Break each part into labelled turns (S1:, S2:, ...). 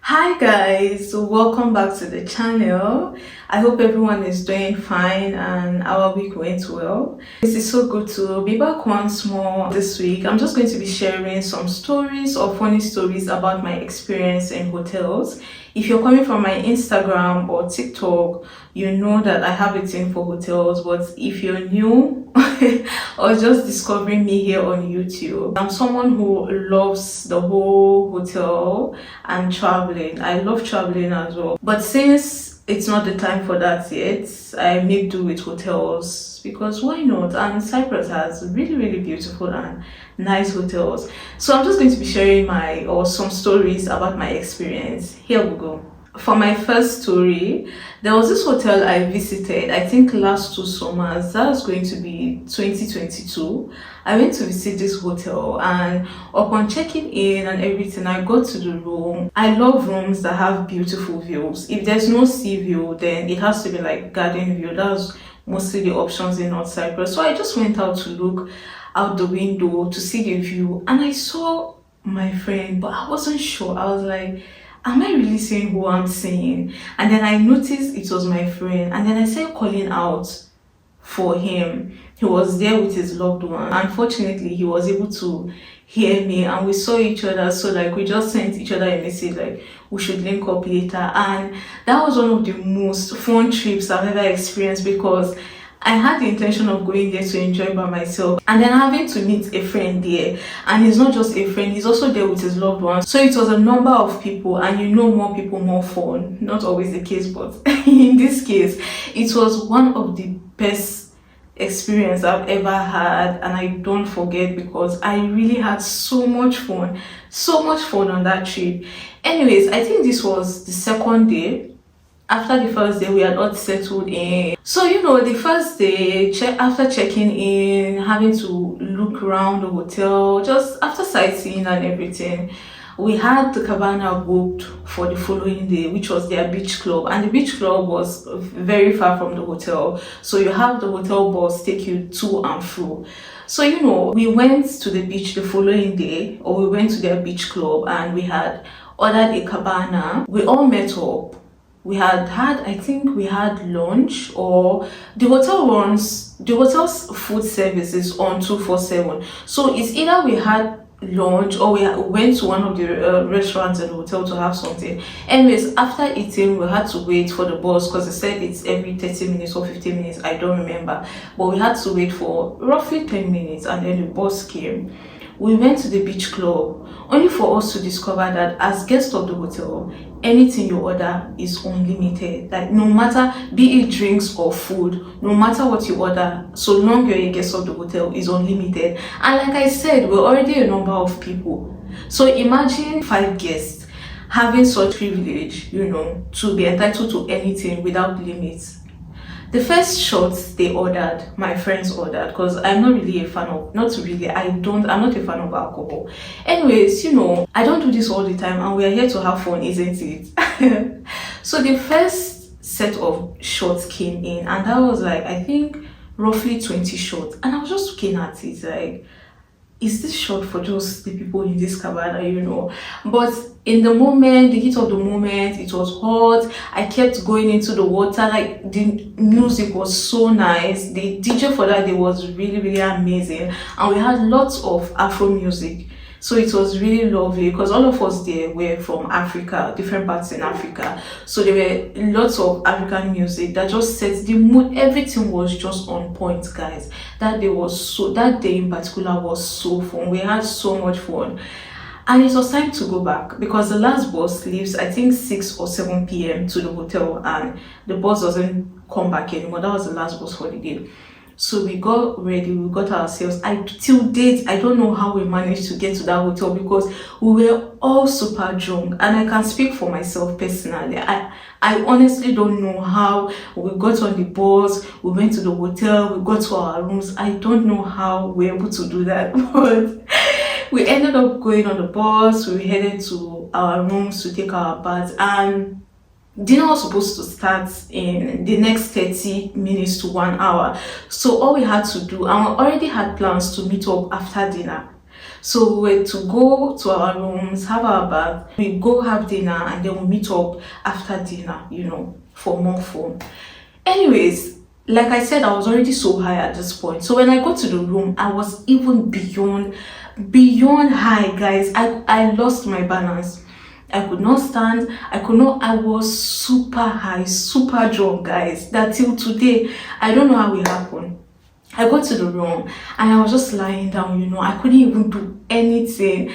S1: Hi guys, welcome back to the channel. I hope everyone is doing fine and our week went well. This is so good to be back once more this week. I'm just going to be sharing some stories or funny stories about my experience in hotels. If you're coming from my Instagram or TikTok, you know that I have a thing for hotels, but if you're new or just discovering me here on YouTube, I'm someone who loves the whole hotel and traveling. I love traveling as well, but since it's not the time for that yet, I make do with hotels because why not? And Cyprus has really beautiful and nice hotels. So I'm just going to be sharing some stories about my experience. Here we go. For my first story, there was this hotel I visited, I think last 2 summers. That was going to be 2022. I went to visit this hotel, and upon checking in and everything, I got to the room. I love rooms that have beautiful views. If there's no sea view, then it has to be like garden view. That's mostly the options in North Cyprus. So I just went out to look out the window to see the view, and I saw my friend, but I wasn't sure. I was like, am I really seeing who I'm seeing? And then I noticed it was my friend, and then I started calling out for him. He was there with his loved one. Unfortunately, he was able to hear me and we saw each other, so like we just sent each other a message like we should link up later. And that was one of the most fun trips I've ever experienced because I had the intention of going there to enjoy by myself and then having to meet a friend there. And he's not just a friend, he's also there with his loved ones. So it was a number of people, and you know, more people, more fun. Not always the case, but in this case, it was one of the best experience I've ever had, and I don't forget because I really had so much fun on that trip. Anyways, I think this was the second day. After the first day, we had all settled in. So, you know, the first day, after checking in, having to look around the hotel, just after sightseeing and everything, we had the cabana booked for the following day, which was their beach club. And the beach club was very far from the hotel. So you have the hotel bus take you to and fro. So, you know, we went to the beach the following day, or we went to their beach club, and we had ordered a cabana. We all met up. I think we had lunch, or the hotel's food service is on 247. So it's either we had lunch or we went to one of the restaurants in the hotel to have something. Anyways, after eating, we had to wait for the bus because they said it's every 30 minutes or 15 minutes. I don't remember. But we had to wait for roughly 10 minutes and then the bus came. We went to the beach club only for us to discover that as guests of the hotel, anything you order is unlimited. Like no matter, be it drinks or food, no matter what you order, so long you're a guest of the hotel, is unlimited. And like I said, we're already a number of people. So imagine 5 guests having such privilege, you know, to be entitled to anything without limits. The first shots they ordered, my friends ordered, because I'm not really a fan of, I'm not a fan of alcohol. Anyways, you know, I don't do this all the time and we are here to have fun, isn't it? So the first set of shots came in, and that was like, I think, roughly 20 shots. And I was just looking at it like, is this shot for just the people in this cabana, you know? But in the moment, the heat of the moment, it was hot. I kept going into the water. Like the music was so nice. The DJ for that day was really amazing, and we had lots of Afro music. So it was really lovely because all of us there were from Africa, different parts in Africa. So there were lots of African music that just sets the mood. Everything was just on point, guys. That day in particular was so fun. We had so much fun. And it was time to go back because the last bus leaves, I think, 6 or 7 p.m. to the hotel, and the bus doesn't come back anymore. That was the last bus for the day. So we got ready, we got ourselves. Till date, I don't know how we managed to get to that hotel because we were all super drunk. And I can speak for myself personally. I honestly don't know how we got on the bus, we went to the hotel, we got to our rooms. I don't know how we were able to do that. But we ended up going on the bus, we headed to our rooms to take our baths, and dinner was supposed to start in the next 30 minutes to 1 hour. So all we had to do, and we already had plans to meet up after dinner. So we were to go to our rooms, have our bath, we go have dinner, and then we meet up after dinner, for more fun. Anyways, like I said, I was already so high at this point. So when I got to the room, I was even beyond high, guys. I lost my balance. I could not stand. I was super high, super drunk, guys. That till today, I don't know how it happened. I got to the room and I was just lying down, I couldn't even do anything.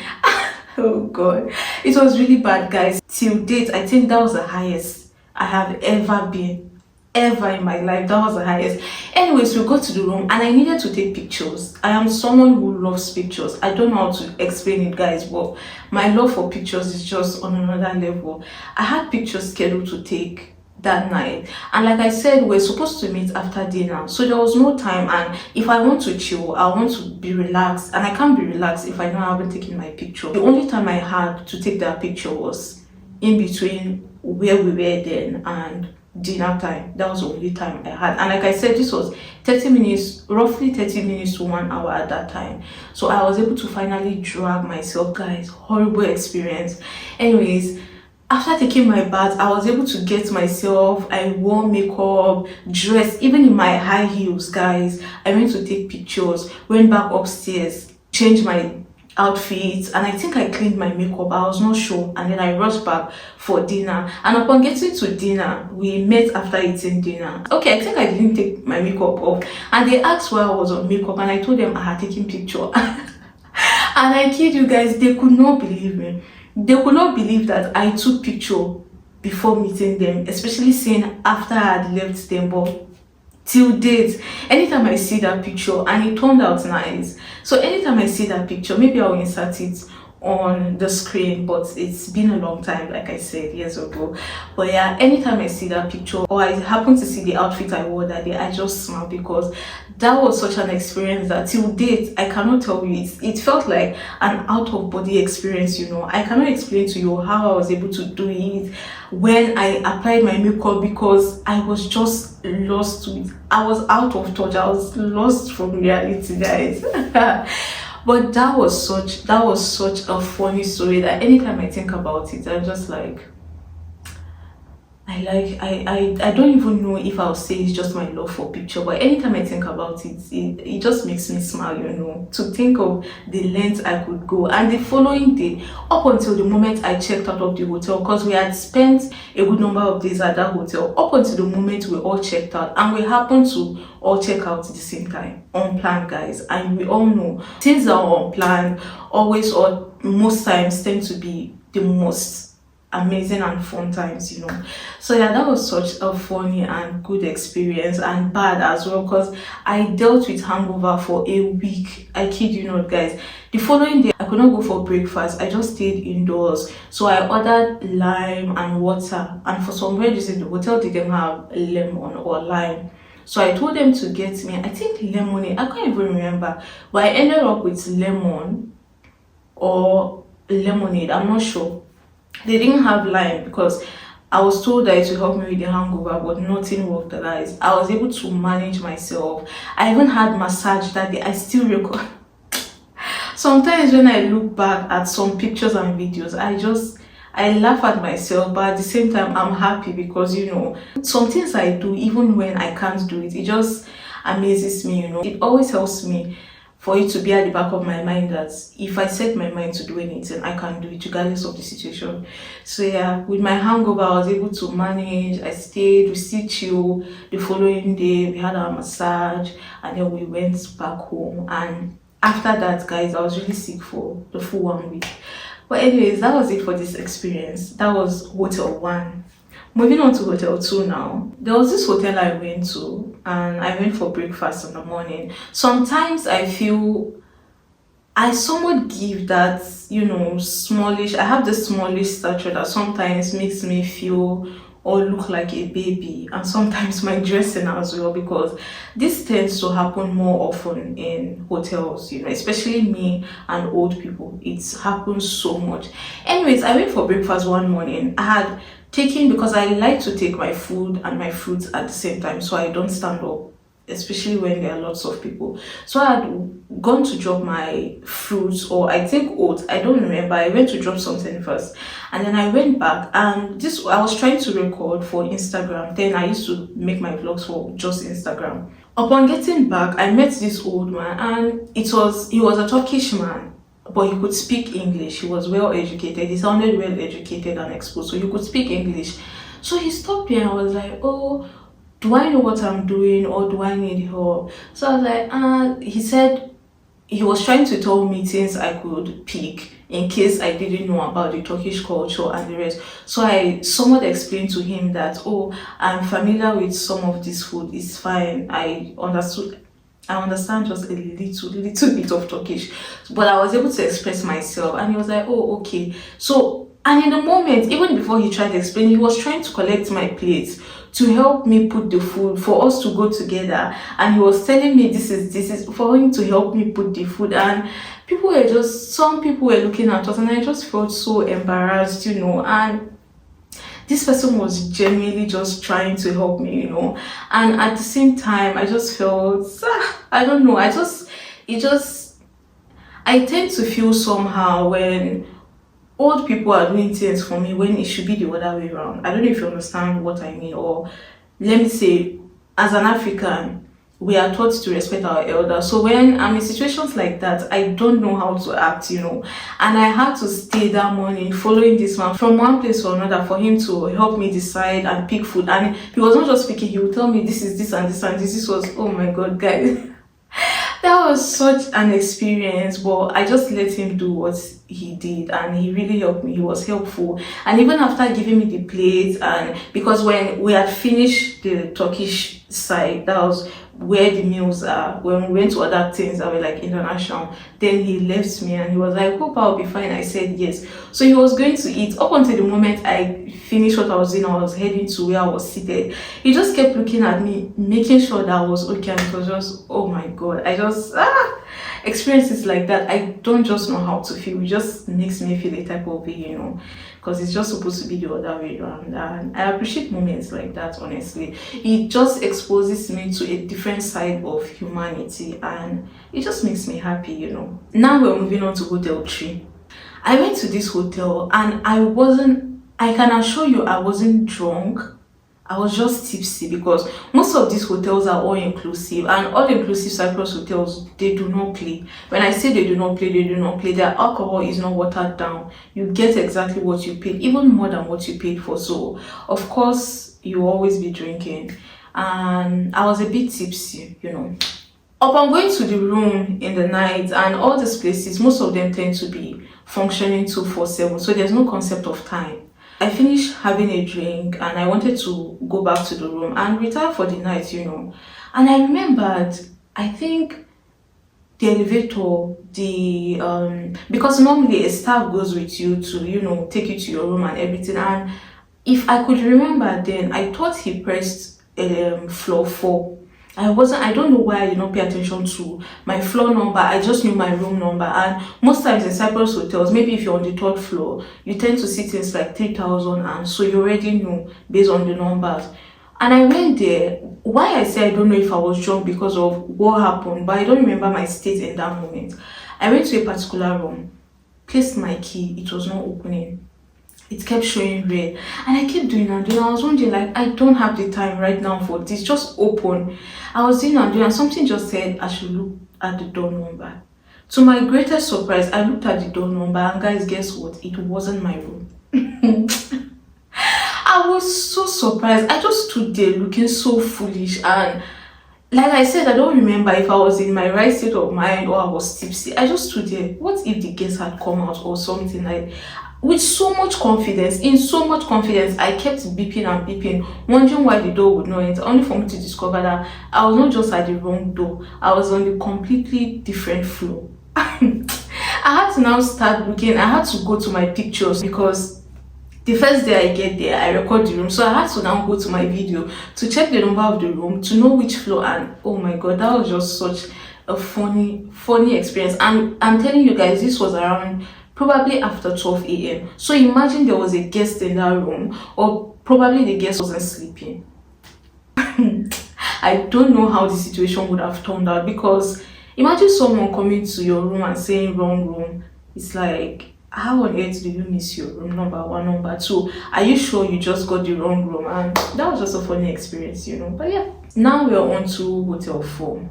S1: Oh God. It was really bad, guys. Till date, I think that was the highest I have ever been. Ever in my life. That was the highest. Anyways, we got to the room and I needed to take pictures. I am someone who loves pictures. I don't know how to explain it, guys, but my love for pictures is just on another level. I had pictures scheduled to take that night, and like I said, we're supposed to meet after dinner, so there was no time. And if I want to chill, I want to be relaxed, and I can't be relaxed if I know I haven't taken my picture. The only time I had to take that picture was in between where we were then and dinner time. That was the only time I had, and like I said, this was 30 minutes, roughly 30 minutes to 1 hour at that time. So I was able to finally drag myself, guys. Horrible experience. Anyways, after taking my bath, I was able to get myself. I wore makeup, dressed, even in my high heels, guys. I went to take pictures, went back upstairs, changed my outfit, and I think I cleaned my makeup. I was not sure, and then I rushed back for dinner. And upon getting to dinner, we met after eating dinner. Okay, I think I didn't take my makeup off, and they asked why I was on makeup, and I told them I had taken picture. And I kid you guys, they could not believe me. They could not believe that I took picture before meeting them, especially seeing after I had left them. But till date, anytime I see that picture, and it turned out nice, so anytime I see that picture, maybe I'll insert it on the screen, but it's been a long time, like I said, years ago. But yeah, anytime I see that picture or I happen to see the outfit I wore that day, I just smile, because that was such an experience that till date I cannot tell you. It felt like an out of body experience. I cannot explain to you how I was able to do it when I applied my makeup, because I was just lost with, I was out of touch, I was lost from reality, guys. But that was such a funny story that anytime I think about it, I'm just like, I don't even know if I'll say it's just my love for picture, but anytime I think about it, it just makes me smile, to think of the length I could go. And the following day, up until the moment I checked out of the hotel, because we had spent a good number of days at that hotel, up until the moment we all checked out, and we happened to all check out at the same time, unplanned, guys. And we all know things that are unplanned always, or most times, tend to be the most amazing and fun times. So yeah, that was such a funny and good experience, and bad as well, because I dealt with hangover for a week. I kid you not, guys. The following day I could not go for breakfast. I just stayed indoors, so I ordered lime and water, and for some reason the hotel didn't have lemon or lime. So I told them to get me, I think, lemonade. I can't even remember, but I ended up with lemon or lemonade, I'm not sure. They didn't have lime because I was told that it would help me with the hangover, but nothing worked, guys. I was able to manage myself. I even had massage that day. I still record. Sometimes when I look back at some pictures and videos, I laugh at myself, but at the same time I'm happy, because some things I do, even when I can't do it, it just amazes me. It always helps me for it to be at the back of my mind that if I set my mind to do anything, I can do it regardless of the situation. So yeah, with my hangover, I was able to manage. I stayed, we still chill. The following day, we had our massage, and then we went back home. And after that, guys, I was really sick for the full 1 week. But anyways, that was it for this experience. That was Hotel 1. Moving on to Hotel 2 now. There was this hotel I went to, and I went for breakfast in the morning. Sometimes I feel I somewhat give that, smallish. I have this smallish stature that sometimes makes me feel or look like a baby, and sometimes my dressing as well, because this tends to happen more often in hotels, especially me and old people. It happens so much. Anyways, I went for breakfast one morning. I had taken, because I like to take my food and my fruits at the same time, so I don't stand up especially when there are lots of people. So I had gone to drop my fruits, or I think oats, I don't remember. I went to drop something first, and then I went back, and this I was trying to record for Instagram. Then I used to make my vlogs for just Instagram. Upon getting back, I met this old man, and he was a Turkish man, but he could speak English. He was well educated. He sounded well educated and exposed, so he could speak English. So he stopped me, and I was like, "Oh, do I know what I'm doing, or do I need help?" So I was like, he said he was trying to tell me things I could pick in case I didn't know about the Turkish culture and the rest. So I somewhat explained to him that, oh, I'm familiar with some of this food, it's fine. I understand just a little bit of Turkish, but I was able to express myself, and he was like, oh, okay. So, and in the moment, even before he tried to explain, he was trying to collect my plates to help me put the food for us to go together, and he was telling me this is for him to help me put the food. And some people were looking at us, and I just felt so embarrassed, and this person was genuinely just trying to help me, and at the same time I just felt, I don't know, I tend to feel somehow when old people are doing things for me when it should be the other way around. I don't know if you understand what I mean. Or let me say, as an African, we are taught to respect our elders. So when I'm in situations like that, I don't know how to act, and I had to stay that morning following this man from one place to another for him to help me decide and pick food. And he was not just picking, he would tell me this is this and this and this. This was, oh my god, guys. That was such an experience, but I just let him do what he did, and he really helped me. He was helpful. And even after giving me the plate, and because when we had finished the Turkish side, that was where the meals are, when we went to other things that were like international, then he left me and he was like, hope I'll be fine. I said yes. So he was going to eat. Up until the moment I finished what I was doing, I was heading to where I was seated. He just kept looking at me, making sure that I was okay, and it was just, oh my god, I just experiences like that, I don't just know how to feel. It just makes me feel a type of way, because it's just supposed to be the other way around. And I appreciate moments like that, honestly. It just exposes me to a different side of humanity, and it just makes me happy. Now we're moving on to Hotel 3. I went to this hotel, and I can assure you I wasn't drunk. I was just tipsy, because most of these hotels are all inclusive, and all inclusive Cyprus hotels, they do not play. When I say they do not play, they do not play. Their alcohol is not watered down. You get exactly what you paid, even more than what you paid for. So of course you will always be drinking, and I was a bit tipsy. Upon going to the room in the night, and all these places, most of them tend to be functioning 24/7, so there's no concept of time. I finished having a drink, and I wanted to go back to the room and retire for the night, And I remembered, I think the elevator, because normally a staff goes with you to, take you to your room and everything. And if I could remember then, I thought he pressed floor 4. I don't know why I did not pay attention to my floor number. I just knew my room number. And most times in Cyprus hotels, maybe if you're on the 3rd floor, you tend to see things like 3,000, and so you already know based on the numbers. And I went there. Why I say I don't know if I was drunk because of what happened, but I don't remember my state in that moment. I went to a particular room, placed my key, it was not opening. It kept showing red, and I kept doing and doing. I was wondering, like, I don't have the time right now for this, just open. I was doing and doing, and something just said I should look at the door number. To my greatest surprise, I looked at the door number, and guys, guess what? It wasn't my room. I was so surprised. I just stood there looking so foolish, and like I said, I don't remember if I was in my right state of mind or I was tipsy. I just stood there. What if the guests had come out or something? Like, with so much confidence, I kept beeping and beeping, wondering why the door would not enter, only for me to discover that I was not just at the wrong door, I was on the completely different floor. I had to now start looking. I had to go to my pictures, because the first day I get there, I record the room. So I had to now go to my video to check the number of the room, to know which floor. And oh my god, that was just such a funny experience. And I'm telling you guys, this was around probably after 12 a.m. So imagine there was a guest in that room, or probably the guest wasn't sleeping. I don't know how the situation would have turned out, because imagine someone coming to your room and saying wrong room. It's like, how on earth do you miss your room? Number one. Number two, are you sure you just got the wrong room? And that was just a funny experience, But yeah, now we're on to hotel 4.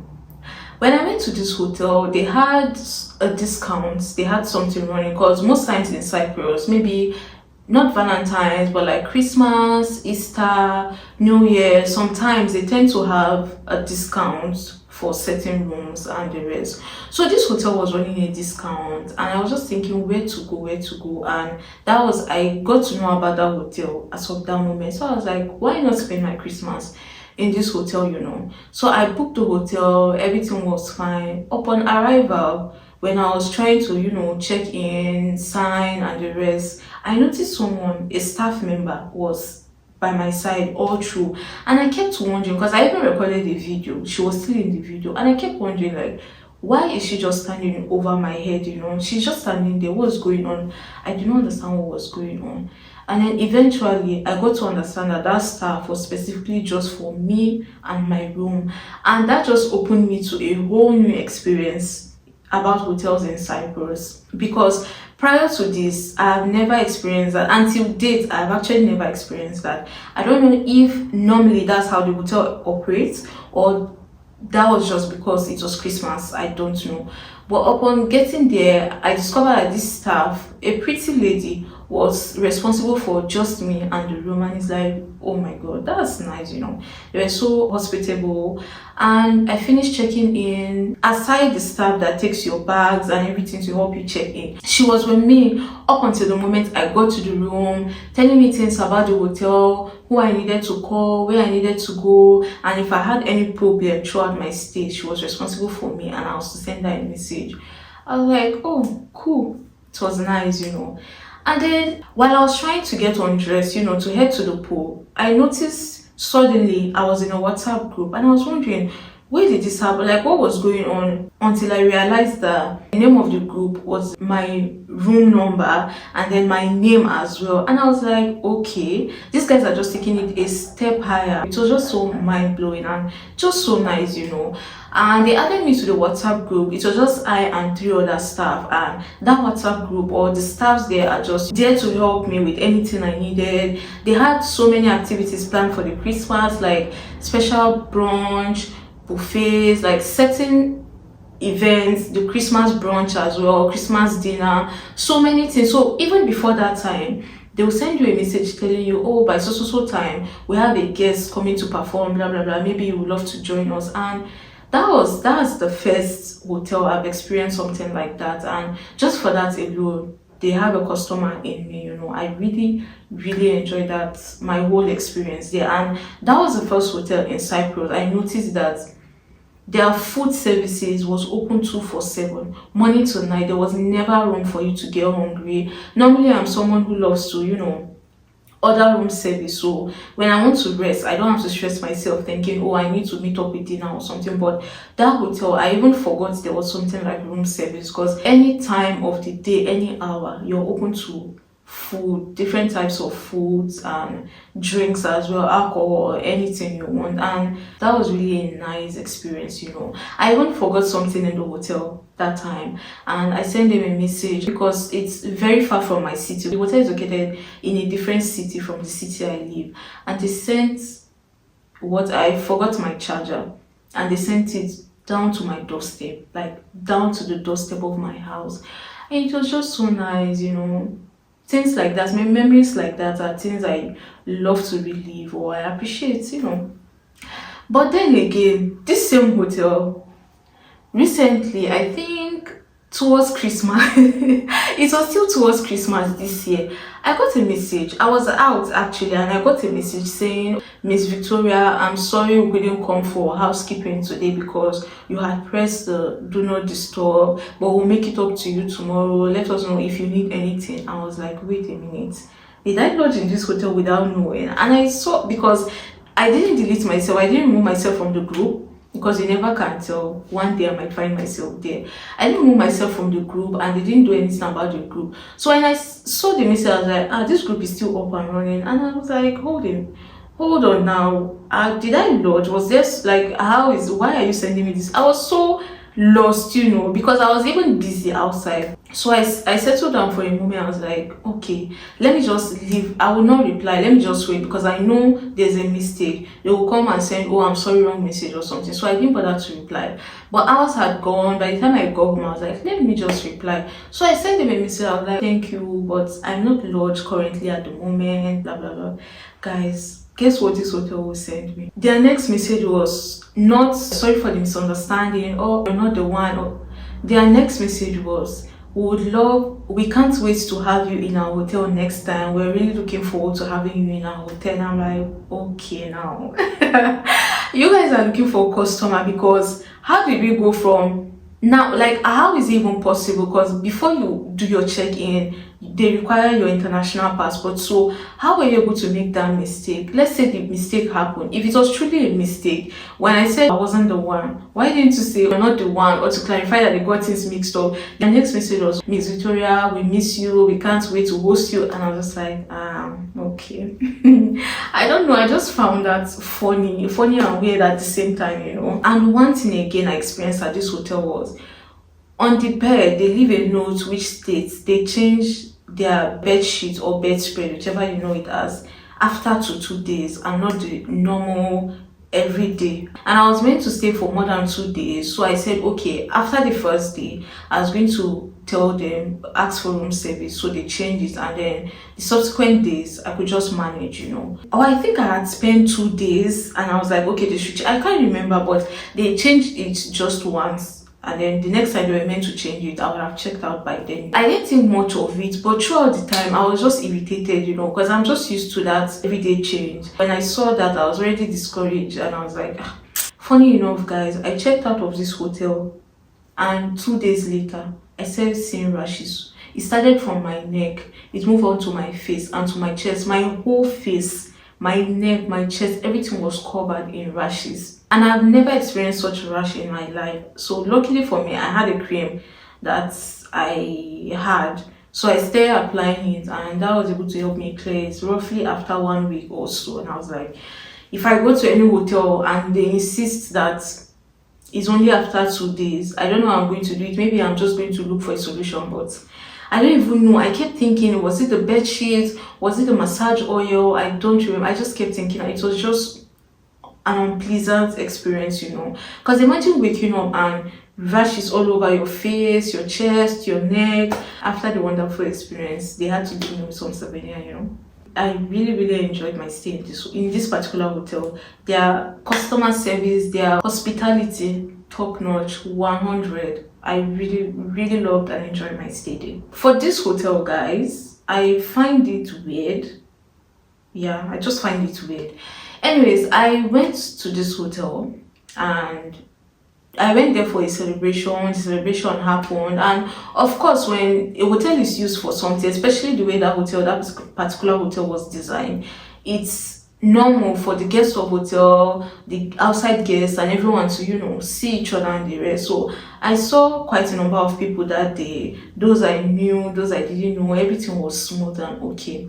S1: When I went to this hotel, they had a discount. They had something running, because most times in Cyprus, maybe not Valentine's, but like Christmas, Easter, New Year, sometimes they tend to have a discount for certain rooms and the rest. So this hotel was running a discount, and I was just thinking where to go. And I got to know about that hotel as of that moment. So I was like, why not spend my Christmas in this hotel? So I booked the hotel, everything was fine. Upon arrival, when I was trying to, check in, sign, and the rest, I noticed someone, a staff member, was by my side all through. And I kept wondering, because I even recorded the video, she was still in the video, and I kept wondering, like, why is she just standing over my head? She's just standing there. What's going on? I did not understand what was going on. And then eventually I got to understand that staff was specifically just for me and my room. And that just opened me to a whole new experience about hotels in Cyprus, because prior to this I have never experienced that. Until date, I've actually never experienced that. I don't know if normally that's how the hotel operates, or that was just because it was Christmas. I don't know. But upon getting there, I discovered that this staff, a pretty lady, was responsible for just me and the room. And it's like, oh my god, that's nice. They were so hospitable. And I finished checking in. Aside the staff that takes your bags and everything to help you check in, she was with me up until the moment I got to the room, telling me things about the hotel, who I needed to call, where I needed to go, and if I had any problem throughout my stay, she was responsible for me, and I was to send her a message. I was like, oh, cool. It was nice. And then while I was trying to get undressed, to head to the pool, I noticed suddenly I was in a WhatsApp group, and I was wondering, where did this happen? Like, what was going on? Until I realized that the name of the group was my room number and then my name as well. And I was like, okay, these guys are just taking it a step higher. It was just so mind-blowing and just so nice. And they added me to the WhatsApp group. It was just I and 3 other staff, and that WhatsApp group, or the staffs there, are just there to help me with anything I needed. They had so many activities planned for the Christmas, like special brunch, buffets, like certain events, the Christmas brunch as well, Christmas dinner, so many things. So even before that time, they will send you a message telling you, oh, by so time we have a guest coming to perform, blah blah blah, maybe you would love to join us. And that's the first hotel I've experienced something like that. And just for that alone, they have a customer in me. I really enjoyed that, my whole experience there. And that was the first hotel in Cyprus. I noticed that their food services was open 24/7, morning to night. There was never room for you to get hungry. Normally I'm someone who loves to order room service, so when I want to rest, I don't have to stress myself thinking, oh, I need to meet up with dinner or something. But that hotel, I even forgot there was something like room service, because any time of the day, any hour, you're open to food, different types of foods and drinks as well, alcohol, anything you want. And that was really a nice experience. I even forgot something in the hotel that time, and I sent them a message, because it's very far from my city. The hotel is located in a different city from the city I live, and they sent I forgot my charger, and they sent it down to my doorstep, like down to the doorstep of my house. And it was just so nice. Things like that, memories like that, are things I love to relive or I appreciate. But then again, this same hotel, recently, I think towards Christmas, it was still towards Christmas this year, I got a message. I was out actually, and I got a message saying, Miss Victoria, I'm sorry we couldn't come for housekeeping today because you had pressed the do not disturb, but we'll make it up to you tomorrow. Let us know if you need anything. I was like, wait a minute, did I lodge in this hotel without knowing? And I saw, because I didn't delete myself, I didn't remove myself from the group, because you never can tell, one day I might find myself there. I didn't remove myself from the group, and they didn't do anything about the group. So when I saw the message, I was like, this group is still up and running. And I was like, hold on, hold on now, did I lodge? Was this like, why are you sending me this? I was so lost, because I was even busy outside. So I settled down for a moment. I was like, okay, let me just leave. I will not reply. Let me just wait, because I know there's a mistake. They will come and send, oh, I'm sorry, wrong message or something. So I didn't bother to reply. But hours had gone. By the time I got home, I was like, let me just reply. So I sent them a message. I was like, thank you, but I'm not lodged currently at the moment, blah, blah, blah. Guys, guess what this hotel will send me? Their next message was not sorry for the misunderstanding, or you're not the one. Or their next message was, we can't wait to have you in our hotel next time. We're really looking forward to having you in our hotel. And I'm like, okay, now you guys are looking for a customer, because how did we go from now, like, how is it even possible? Because before you do your check-in, they require your international passport. So how were you able to make that mistake? Let's say the mistake happened. If it was truly a mistake, when I said I wasn't the one, why didn't you say you're not the one, or to clarify that they got things mixed up? The next message was, Miss Victoria, we miss you, we can't wait to host you. And I was just like, okay. I don't know, I just found that funny and weird at the same time, And one thing again I experienced at this hotel was, on the bed, they leave a note which states they change their bed sheet or bedspread, whichever you know it as, after 2 days, and not the normal every day. And I was meant to stay for more than 2 days, so I said, okay, after the first day, I was going to tell them, ask for room service, so they changed it, and then the subsequent days I could just manage, Or I think I had spent 2 days, and I was like, okay, they should. I can't remember, but they changed it just once. And then the next time they were meant to change it, I would have checked out by then. I didn't think much of it, but throughout the time, I was just irritated, because I'm just used to that everyday change. When I saw that, I was already discouraged, and I was like, funny enough, guys, I checked out of this hotel, and 2 days later, I started seeing rashes. It started from my neck, it moved on to my face and to my chest. My whole face, my neck, my chest, everything was covered in rashes. And I've never experienced such a rash in my life. So luckily for me, I had a cream that I had. So I started applying it, and that was able to help me clear it roughly after 1 week or so. And I was like, if I go to any hotel and they insist that it's only after 2 days, I don't know how I'm going to do it. Maybe I'm just going to look for a solution, but I don't even know. I kept thinking, was it the bed sheets? Was it the massage oil? I don't remember. I just kept thinking it was just an unpleasant experience, Because imagine waking up and rashes all over your face, your chest, your neck. After the wonderful experience, they had to give me some souvenir, I really, really enjoyed my stay in this particular hotel. Their customer service, their hospitality, top notch, 100. I really, really loved and enjoyed my stay there. For this hotel, guys, I find it weird. Yeah, I just find it weird. Anyways, I went to this hotel, and I went there for a celebration. The celebration happened, and of course, when a hotel is used for something, especially the way that particular hotel was designed, it's normal for the guests of hotel, the outside guests, and everyone to see each other and the rest. So I saw quite a number of people that day. Those I knew, those I didn't know. Everything was smooth and okay.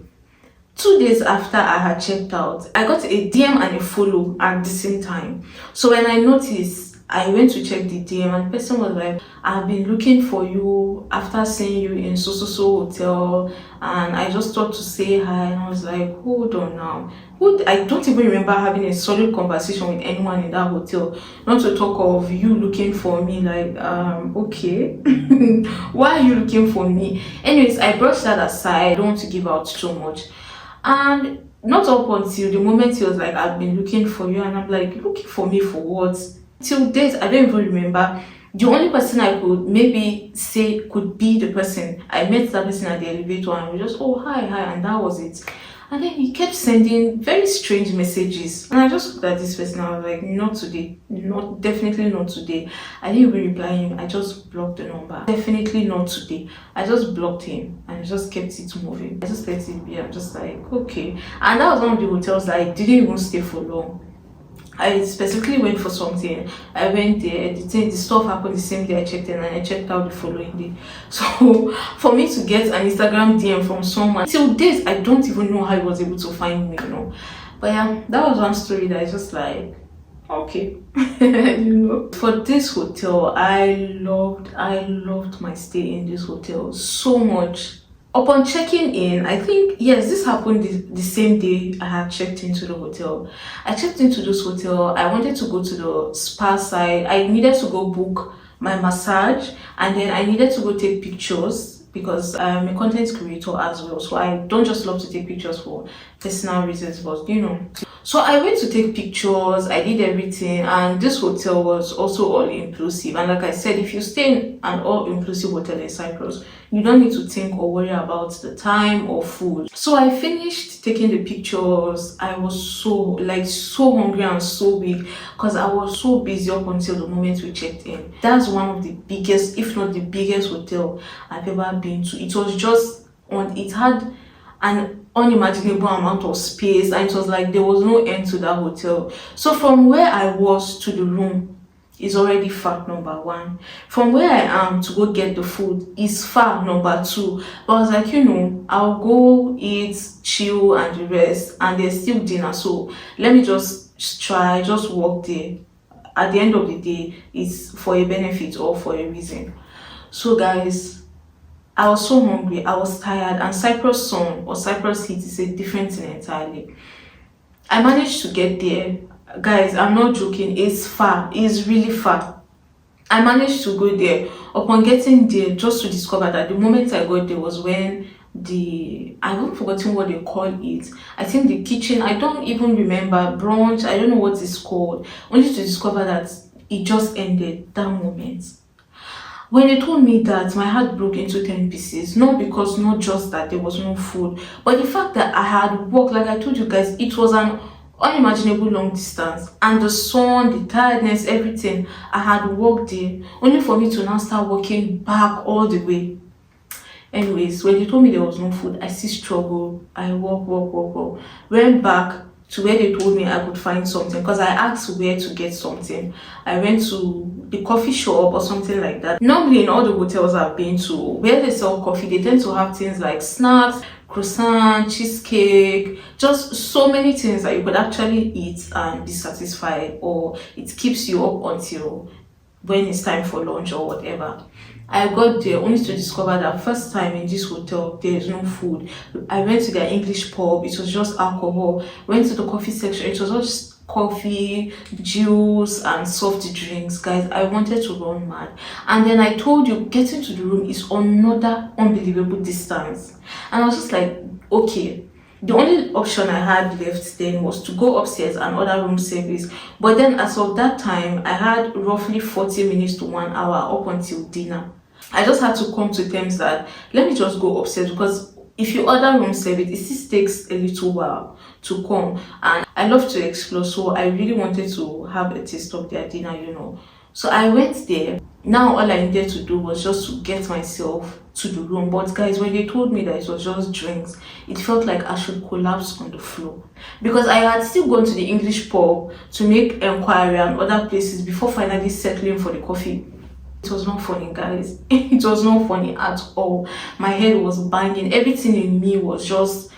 S1: 2 days after I had checked out, I got a DM and a follow at the same time. So when I noticed, I went to check the DM, and the person was like, I've been looking for you after seeing you in so hotel, and I just thought to say hi. And I was like, hold on now. I don't even remember having a solid conversation with anyone in that hotel, not to talk of you looking for me. Like, okay. Why are you looking for me? Anyways, I brushed that aside. I don't want to give out too much. And not up until the moment he was like, I've been looking for you, and I'm like, looking for me for what? Till date, I don't even remember. The only person I could maybe say could be the person. I met that person at the elevator, and we just, oh, hi, and that was it. And then he kept sending very strange messages, and I just looked at this person. I was like, not today, definitely not today. I didn't even reply him. I just blocked the number. Definitely not today. I just blocked him and just kept it moving. I just let it be. I'm just like, okay. And that was one of the hotels that I didn't even stay for long. I specifically went for something. I went there, the stuff happened the same day I checked in, and I checked out the following day. So for me to get an Instagram DM from someone, till date I don't even know how he was able to find me, But yeah, that was one story that is just like, okay. You know, for this hotel, I loved my stay in this hotel so much. Upon checking in, I think, yes, this happened the same day I had checked into the hotel. I checked into this hotel. I wanted to go to the spa side. I needed to go book my massage, and then I needed to go take pictures because I'm a content creator as well. So I don't just love to take pictures for personal reasons, but you know. So I went to take pictures, I did everything, and this hotel was also all inclusive. And like I said, if you stay in an all inclusive hotel in Cyprus, you don't need to think or worry about the time or food. So I finished taking the pictures. I was so hungry and so weak because I was so busy up until the moment we checked in. That's one of the biggest, if not the biggest hotel I've ever been to. It was just on, it had an unimaginable amount of space, and it was like there was no end to that hotel. So from where I was to the room is already fact number one. From where I am to go get the food is fact number two. But I was like, you know, I'll go eat, chill, and the rest, and there's still dinner. So let me just try, just walk there. At the end of the day, it's for a benefit or for a reason. So guys, I was so hungry, I was tired, and Cyprus sun or Cyprus heat is a different thing entirely. I managed to get there. Guys, I'm not joking, it's far, it's really far. I managed to go there. Upon getting there, just to discover that the moment I got there was when I haven't forgotten what they call it. I think the kitchen, I don't even remember, brunch, I don't know what it's called. Only to discover that it just ended that moment. When they told me that, my heart broke into 10 pieces. Not just that there was no food, but the fact that I had walked, like I told you guys, it was an unimaginable long distance, and the sun, the tiredness, everything. I had walked there only for me to now start walking back all the way. Anyways, when they told me there was no food, I still struggled. I walk. Went back to where they told me I could find something because I asked where to get something. I went to the coffee shop or something like that. Normally, in all the hotels I've been to where they sell coffee, they tend to have things like snacks, croissant, cheesecake, just so many things that you could actually eat and be satisfied, or it keeps you up until when it's time for lunch or whatever. I got there only to discover that first time in this hotel there is no food. I went to their English pub, it was just alcohol. Went to the coffee section, it was just coffee, juice, and soft drinks. Guys, I wanted to run mad. And then I told you, getting to the room is another unbelievable distance. And I was just like, okay. The only option I had left then was to go upstairs and order room service. But then as of that time, I had roughly 40 minutes to 1 hour up until dinner. I just had to come to terms that let me just go upstairs, because if you order room service, it still takes a little while to come. And I love to explore, so I really wanted to have a taste of their dinner, you know. So I went there. Now all I needed to do was just to get myself to the room. But guys, when they told me that it was just drinks, it felt like I should collapse on the floor, because I had still gone to the English pub to make inquiry and other places before finally settling for the coffee. It was not funny, guys. It was not funny at all. My head was banging. Everything in me was just,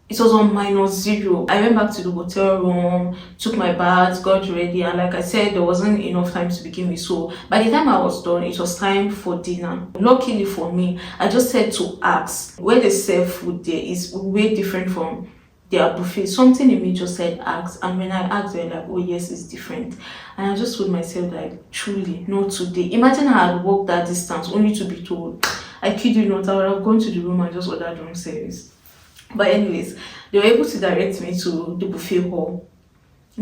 S1: it was on -0. I went back to the hotel room, took my bath, got ready, and like I said, there wasn't enough time to begin with. So by the time I was done, it was time for dinner. Luckily for me, I just had to ask. Where they serve food there is way different from their buffet. Something in me just said ask, and when I asked, they're like, oh yes, it's different. And I just told myself, like, truly, not today. Imagine I had walked that distance only to be told. I kid you not, I would have gone to the room and just ordered room service. But anyways, they were able to direct me to the buffet hall.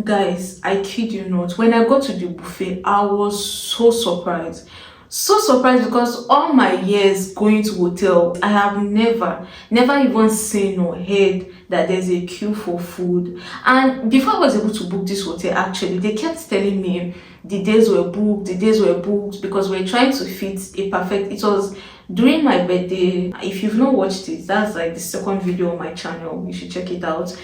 S1: Guys, I kid you not, when I got to the buffet, I was so surprised. So surprised, because all my years going to hotel, I have never even seen or heard that there's a queue for food. And before I was able to book this hotel, actually, they kept telling me the days were booked, because we're trying to fit a perfect, it was during my birthday. If you've not watched it, that's like the second video on my channel, you should check it out.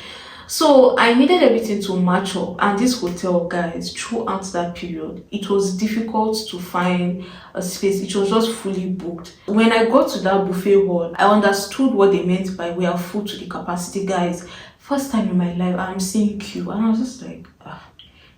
S1: So I needed everything to match up, and this hotel, guys, throughout that period, it was difficult to find a space. It was just fully booked. When I got to that buffet hall, I understood what they meant by we are full to the capacity, guys. First time in my life I'm seeing queue, and I was just like,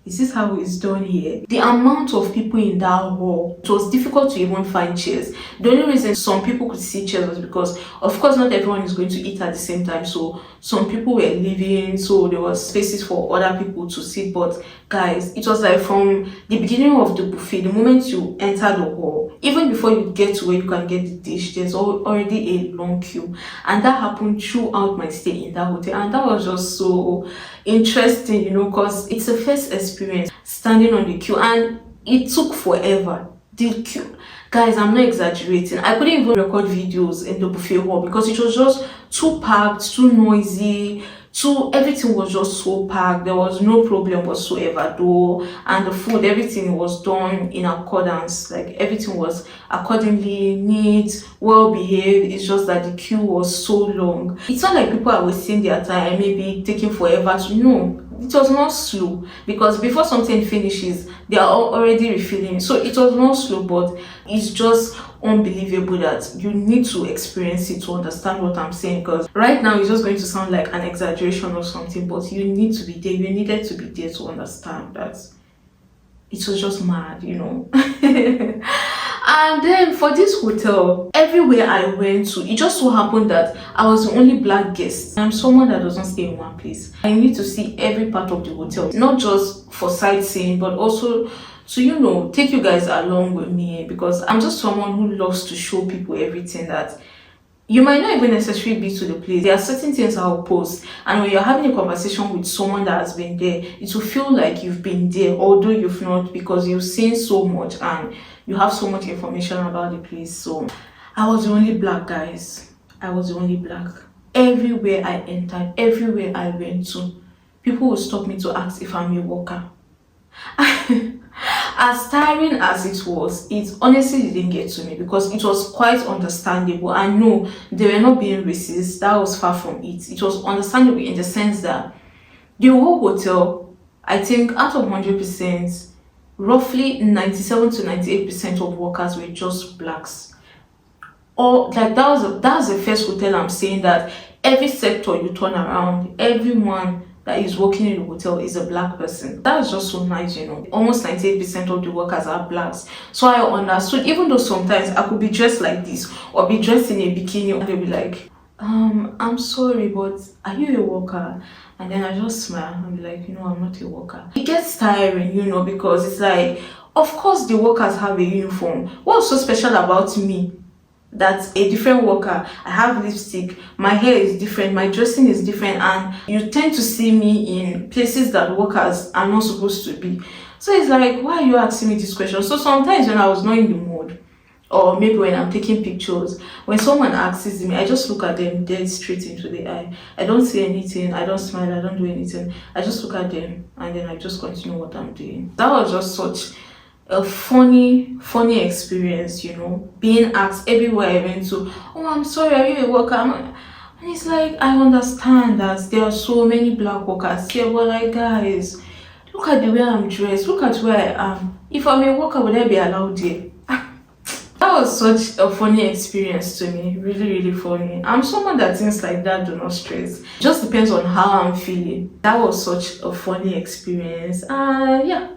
S1: is this how it's done here? The amount of people in that hall, it was difficult to even find chairs. The only reason some people could see chairs was because, of course, not everyone is going to eat at the same time. So some people were leaving, so there was spaces for other people to sit. But guys, it was like from the beginning of the buffet, the moment you enter the hall, even before you get to where you can get the dish, there's already a long queue. And that happened throughout my stay in that hotel. And that was just so interesting, because it's a first experience standing on the queue, and it took forever. The queue, guys, I'm not exaggerating. I couldn't even record videos in the buffet hall because it was just too packed, too noisy, everything was just so packed. There was no problem whatsoever though, and the food, everything was done in accordance, like everything was accordingly neat, well behaved. It's just that the queue was so long. It's not like people are wasting their time, maybe taking forever to know. It was not slow, because before something finishes they are already refilling, so it was not slow, but it's just unbelievable that you need to experience it to understand what I'm saying. Because right now it's just going to sound like an exaggeration or something, but you need to be there, you needed to be there to understand that it was just mad. And then for this hotel, everywhere I went to, it just so happened that I was the only black guest. I'm someone that doesn't stay in one place. I need to see every part of the hotel, not just for sightseeing, but also to take you guys along with me, because I'm just someone who loves to show people everything that you might not even necessarily be to the place. There are certain things I'll post, and when you're having a conversation with someone that has been there, it will feel like you've been there, although you've not, because you've seen so much and you have so much information about the place. So I was the only black, guys. I was the only black. Everywhere I entered, everywhere I went to, people would stop me to ask if I'm a worker. As tiring as it was, it honestly didn't get to me because it was quite understandable. I know they were not being racist, that was far from it. It was understandable in the sense that the whole hotel, I think out of 100%, roughly 97 to 98% of workers were just blacks. Or like that's the first hotel I'm saying that every sector you turn around, everyone that is working in the hotel is a black person. That's just so nice, Almost 98% of the workers are blacks. So I understood, even though sometimes I could be dressed like this or be dressed in a bikini, and they'll be like, I'm sorry, but are you a worker? And then I just smile and be like, I'm not a worker. It gets tiring, because it's like, of course the workers have a uniform. What's so special about me? That's a different worker. I have lipstick, my hair is different, my dressing is different, and you tend to see me in places that workers are not supposed to be. So it's like, why are you asking me this question? So sometimes when I was not in the mood, or maybe when I'm taking pictures, when someone asks me, I just look at them dead straight into the eye. I don't say anything, I don't smile, I don't do anything. I just look at them and then I just continue what I'm doing. That was just such a funny experience, being asked everywhere I went to, oh, I'm sorry, are you a worker? And it's like, I understand that there are so many black workers here, but like, guys, look at the way I'm dressed, look at where I am. If I'm a worker, would I be allowed here? That was such a funny experience to me, really funny. I'm someone that things like that do not stress. It just depends on how I'm feeling. That was such a funny experience. Yeah.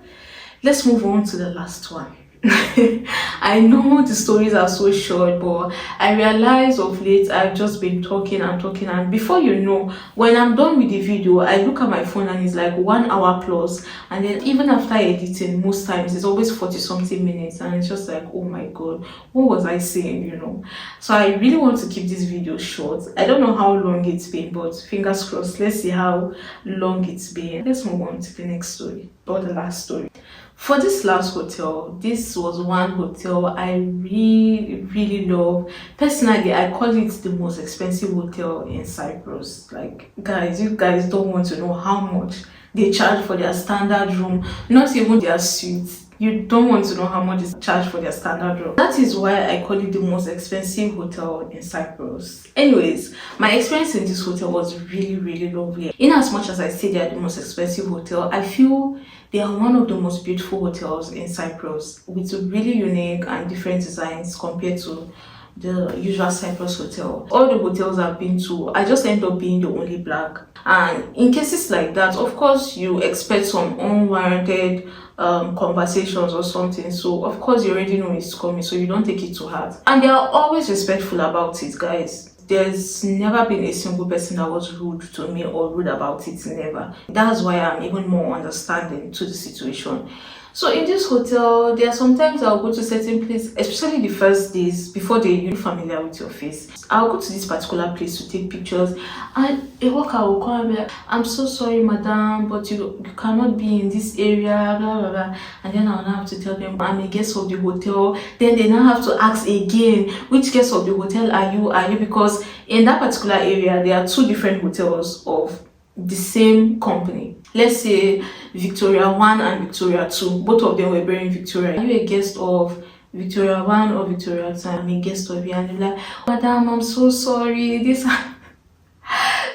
S1: Let's move on to the last one. I know the stories are so short, but I realized of late I've just been talking, and before you know, when I'm done with the video, I look at my phone and it's like 1 hour plus, and then even after editing, most times it's always 40 something minutes, and it's just like, oh my god, what was I saying? So I really want to keep this video short. I don't know how long it's been, but fingers crossed, let's see how long it's been. Let's move on to the next story, or the last story. For this last hotel, this was one hotel I really love. Personally, I call it the most expensive hotel in Cyprus. Like, guys, you guys don't want to know how much they charge for their standard room, not even their suites. You don't want to know how much is charged for their standard room. That is why I call it the most expensive hotel in Cyprus. Anyways, my experience in this hotel was really lovely. In as much as I say they are the most expensive hotel, I feel they are one of the most beautiful hotels in Cyprus, with really unique and different designs compared to the usual Cyprus hotel. All the hotels I've been to, I just end up being the only black. And in cases like that, of course, you expect some unwarranted conversations or something. So of course, you already know it's coming, so you don't take it to heart. And they are always respectful about it, guys. There's never been a single person that was rude to me or rude about it, never. That's why I'm even more understanding to the situation. So in this hotel, there are sometimes I'll go to certain place, especially the first days before you're familiar with your face. I'll go to this particular place to take pictures, and a worker will come and be like, I'm so sorry, madam, but you cannot be in this area, blah blah blah. And then I'll now have to tell them I'm a guest of the hotel. Then they now have to ask again, which guest of the hotel are you? Because in that particular area, there are two different hotels of the same company. Let's say Victoria 1 and Victoria 2. Both of them were bearing Victoria. Are you a guest of Victoria 1 or Victoria 2? I'm a guest of you. And they're like, madam, I'm so sorry. This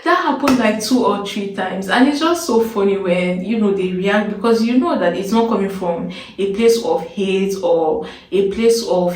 S1: that happened like 2 or 3 times, and it's just so funny when they react, because that it's not coming from a place of hate or a place of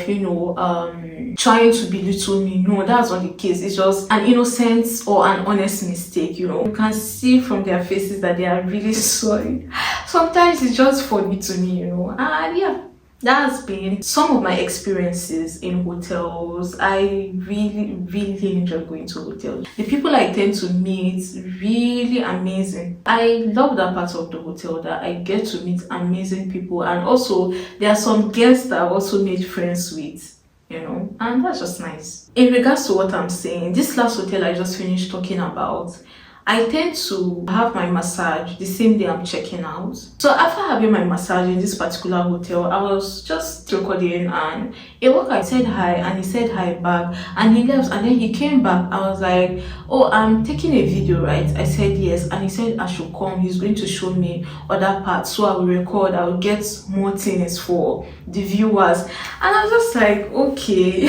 S1: trying to belittle me. No, that's not the case. It's just an innocent or an honest mistake. You can see from their faces that they are really sorry. Sometimes it's just funny to me, and yeah, that's been some of my experiences in hotels. I really, really enjoy going to hotels. The people I tend to meet, really amazing. I love that part of the hotel, that I get to meet amazing people, and also there are some guests that I've also made friends with, and that's just nice. In regards to what I'm saying, this last hotel I just finished talking about, I tend to have my massage the same day I'm checking out. So after having my massage in this particular hotel, I was just recording, and a worker said hi, and he said hi back, and he left, and then he came back. I was like, oh, I'm taking a video, right? I said yes, and he said I should come. He's going to show me other parts, so I will record. I will get more things for the viewers. And I was just like, okay.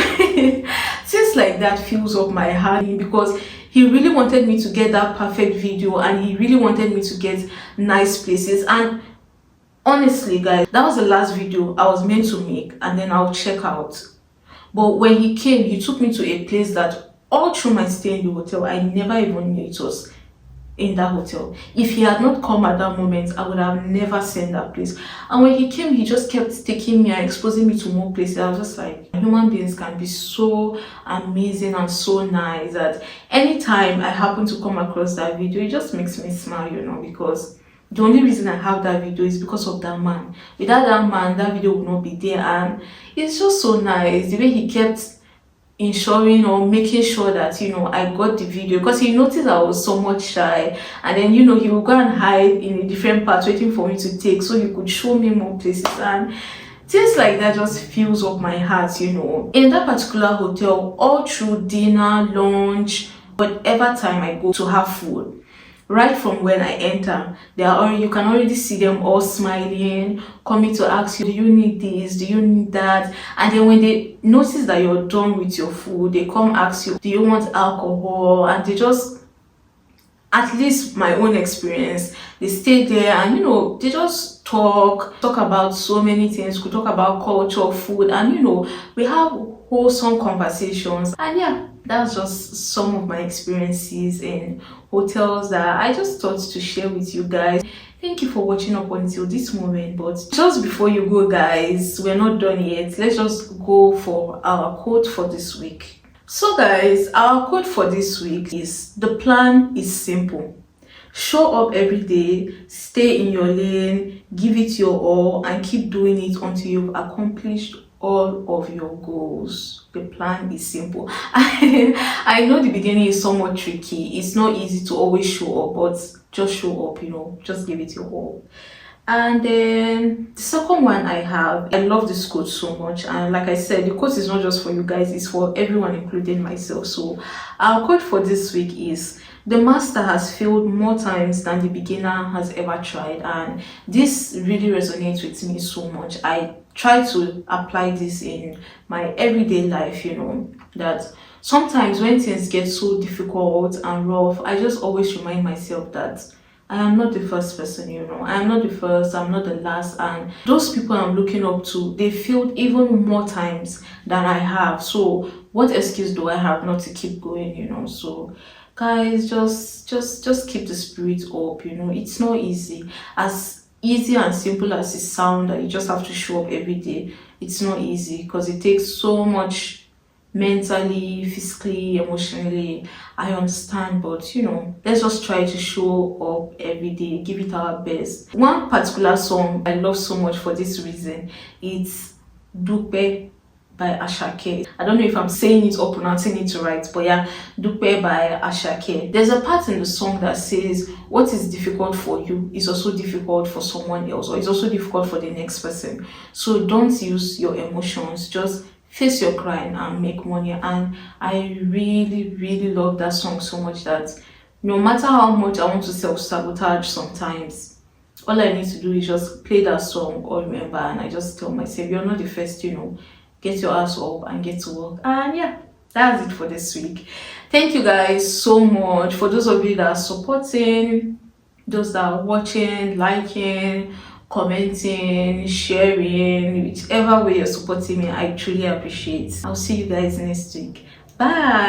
S1: Things like that fills up my heart, because he really wanted me to get that perfect video, and he really wanted me to get nice places. And honestly, guys, that was the last video I was meant to make, and then I'll check out. But when he came, he took me to a place that all through my stay in the hotel, I never even knew it was in that hotel. If he had not come at that moment, I would have never seen that place. And when he came, he just kept taking me and exposing me to more places. I was just like, human beings can be so amazing and so nice that anytime I happen to come across that video, it just makes me smile, because the only reason I have that video is because of that man. Without that man, that video would not be there. And it's just so nice the way he kept ensuring or making sure that I got the video, because he noticed I was somewhat shy, and then he would go and hide in a different part waiting for me to take, so he could show me more places. And things like that just fills up my heart. In that particular hotel, all through dinner, lunch, whatever time I go to have food, right from when I enter, you can already see them all smiling, coming to ask you, do you need this, do you need that? And then when they notice that you're done with your food, they come ask you, do you want alcohol? And they just, at least my own experience, they stay there, and they just talk about so many things. We talk about culture, food, and we have wholesome conversations. And yeah, that's just some of my experiences in hotels that I just thought to share with you guys. Thank you for watching up until this moment. But just before you go, guys, we're not done yet. Let's just go for our quote for this week. So guys, our quote for this week is, the plan is simple. Show up every day, stay in your lane, give it your all, and keep doing it until you've accomplished all of your goals. The plan is simple. I know the beginning is somewhat tricky. It's not easy to always show up, but just show up, just give it your all. And then the second one I love this quote so much, and like I said, the quote is not just for you guys, it's for everyone, including myself. So our quote for this week is, the master has failed more times than the beginner has ever tried. And this really resonates with me so much. I try to apply this in my everyday life, that sometimes when things get so difficult and rough, I just always remind myself that I am not the first person, I am not the first, I'm not the last. And those people I'm looking up to, they failed even more times than I have. So what excuse do I have not to keep going, So guys, just keep the spirit up, It's not easy. As easy and simple as it sounds, that you just have to show up every day. It's not easy because it takes so much mentally, physically, emotionally. I understand, but let's just try to show up every day, give it our best. One particular song I love so much for this reason, it's Dupe by Ashake. I don't know if I'm saying it or pronouncing it right, but yeah, Dupe by Ashake. There's a part in the song that says, what is difficult for you is also difficult for someone else, or it's also difficult for the next person. So don't use your emotions, just face your crying and make money. And I really, really love that song so much that no matter how much I want to self-sabotage sometimes, all I need to do is just play that song or remember, and I just tell myself, you're not the first, get your ass up and get to work. And yeah, that's it for this week. Thank you guys so much for those of you that are supporting, those that are watching, liking, commenting, sharing, whichever way you're supporting me. I truly appreciate. I'll see you guys next week. Bye.